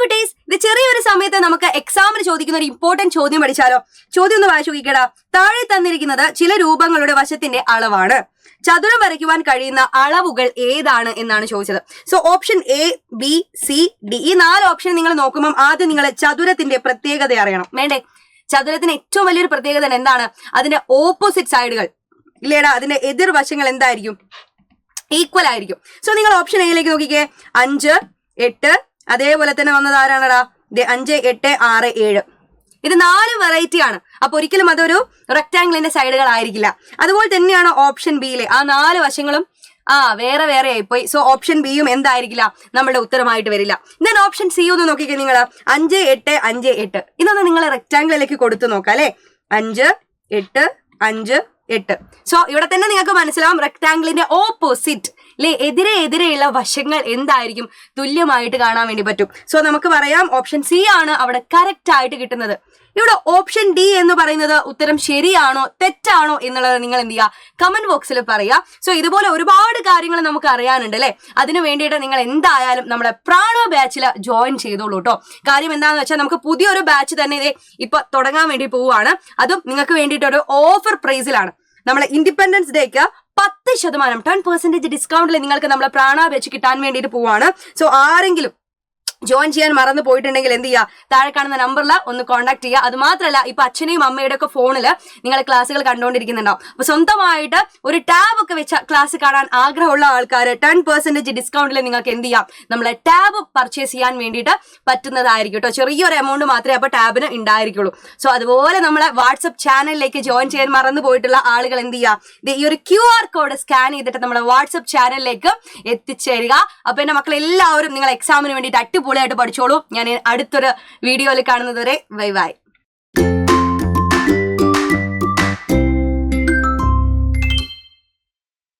കുട്ടീസ്, ഇത് ചെറിയൊരു സമയത്ത് നമുക്ക് എക്സാമിന് ചോദിക്കുന്ന ഒരു ഇമ്പോർട്ടന്റ് ചോദ്യം പഠിച്ചാലോ? ചോദ്യം ഒന്ന് വായിച്ചു നോക്കിക്കടാ. താഴെ തന്നിരിക്കുന്നത് ചില രൂപങ്ങളുടെ വശത്തിന്റെ അളവാണ്. ചതുരം വരയ്ക്കുവാൻ കഴിയുന്ന അളവുകൾ ഏതാണ് എന്നാണ് ചോദിച്ചത്. So option A, B, C, D, ഈ 4 ഓപ്ഷൻ നിങ്ങൾ നോക്കുമ്പോൾ ആദ്യം നിങ്ങൾ ചതുരത്തിന്റെ പ്രത്യേകത അറിയണം. വേണ്ടേ? ചതുരത്തിന് ഏറ്റവും വലിയൊരു പ്രത്യേകത എന്താണ്? അതിന്റെ ഓപ്പോസിറ്റ് സൈഡുകൾ ഇല്ലേടാ, അതിന്റെ എതിർവശങ്ങൾ എന്തായിരിക്കും? ഈക്വൽ ആയിരിക്കും. സോ നിങ്ങൾ ഓപ്ഷൻ എയിലേക്ക് നോക്കിക്കേ. 5, 8, അതേപോലെ തന്നെ വന്നത് ആരാണടാ? 5, 8, 6, 7. ഇത് 4 വെറൈറ്റി ആണ്. അപ്പൊ ഒരിക്കലും അതൊരു റെക്ടാംഗിളിന്റെ സൈഡുകൾ ആയിരിക്കില്ല. അതുപോലെ തന്നെയാണ് ഓപ്ഷൻ ബിയിലെ ആ 4 വശങ്ങളും വേറെ വേറെ ആയിപ്പോയി. സോ ഓപ്ഷൻ ബിയും എന്തായിരിക്കില്ല? നമ്മുടെ ഉത്തരമായിട്ട് വരില്ല. ദെൻ ഓപ്ഷൻ സി ഒന്ന് നോക്കിക്കേ നിങ്ങൾ. 5, 8, 5, 8. ഇതൊന്ന് നിങ്ങൾ റെക്ടാംഗിളിലേക്ക് കൊടുത്തു നോക്കാം അല്ലെ. 5, 8, 5, 8. സോ ഇവിടെ തന്നെ നിങ്ങൾക്ക് മനസ്സിലാവും റെക്ടാംഗിളിന്റെ ഓപ്പോസിറ്റ് അല്ലെ, എതിരെയുള്ള വശങ്ങൾ എന്തായിരിക്കും? തുല്യമായിട്ട് കാണാൻ വേണ്ടി പറ്റും. സോ നമുക്ക് പറയാം ഓപ്ഷൻ സി ആണ് അവിടെ കറക്റ്റ് ആയിട്ട് കിട്ടുന്നത്. ഇവിടെ ഓപ്ഷൻ ഡി എന്ന് പറയുന്നത് ഉത്തരം ശരിയാണോ തെറ്റാണോ എന്നുള്ളത് നിങ്ങൾ എന്ത് ചെയ്യുക? കമന്റ് ബോക്സിൽ പറയുക. സോ ഇതുപോലെ ഒരുപാട് കാര്യങ്ങൾ നമുക്ക് അറിയാനുണ്ട് അല്ലെ. അതിന് വേണ്ടിയിട്ട് നിങ്ങൾ എന്തായാലും നമ്മുടെ പ്രാണോ ബാച്ചിൽ ജോയിൻ ചെയ്തോളൂ കേട്ടോ. കാര്യം എന്താണെന്ന് വെച്ചാൽ നമുക്ക് പുതിയൊരു ബാച്ച് തന്നെ ഇപ്പൊ തുടങ്ങാൻ വേണ്ടി പോവുകയാണ്. അതും നിങ്ങൾക്ക് വേണ്ടിയിട്ട് ഒരു ഓഫർ പ്രൈസിലാണ്. നമ്മളെ ഇൻഡിപെൻഡൻസ് ഡേക്ക് 10% 10% ഡിസ്കൗണ്ടിൽ നിങ്ങൾക്ക് നമ്മളെ പ്രാണ ബാച്ച് കിട്ടാൻ വേണ്ടിയിട്ട് പോവാണ്. സോ ആരെങ്കിലും ജോയിൻ ചെയ്യാൻ മറന്നു പോയിട്ടുണ്ടെങ്കിൽ എന്ത് ചെയ്യുക? താഴെ കാണുന്ന നമ്പറിൽ ഒന്ന് കോൺടാക്ട് ചെയ്യുക. അത് മാത്രമല്ല, ഇപ്പൊ അച്ഛനെയും അമ്മയുടെ ഒക്കെ ഫോണിൽ നിങ്ങൾ ക്ലാസ്സുകൾ കണ്ടുകൊണ്ടിരിക്കുന്നുണ്ടാവും. അപ്പൊ സ്വന്തമായിട്ട് ഒരു ടാബ് ഒക്കെ വെച്ച ക്ലാസ് കാണാൻ ആഗ്രഹമുള്ള ആൾക്കാർ 10% ഡിസ്കൗണ്ടിൽ നിങ്ങൾക്ക് എന്ത് ചെയ്യാം? നമ്മളെ ടാബ് പർച്ചേസ് ചെയ്യാൻ വേണ്ടിയിട്ട് പറ്റുന്നതായിരിക്കും കേട്ടോ. ചെറിയൊരു എമൗണ്ട് മാത്രമേ അപ്പൊ ടാബിന് ഉണ്ടായിരിക്കുള്ളൂ. സോ അതുപോലെ നമ്മളെ വാട്സപ്പ് ചാനലിലേക്ക് ജോയിൻ ചെയ്യാൻ മറന്നു പോയിട്ടുള്ള ആളുകൾ എന്ത് ചെയ്യുക? ഈ ഒരു QR കോഡ് സ്കാൻ ചെയ്തിട്ട് നമ്മുടെ വാട്സപ്പ് ചാനലിലേക്ക് എത്തിച്ചേരുക. അപ്പൊ എന്റെ മക്കളെല്ലാവരും നിങ്ങൾ എക്സാമിന് വേണ്ടിയിട്ട് അടിപൊളിയായിട്ട് പഠിച്ചോളൂ. ഞാൻ അടുത്തൊരു വീഡിയോയിൽ കാണുന്നത് വരെ ബൈ ബൈ.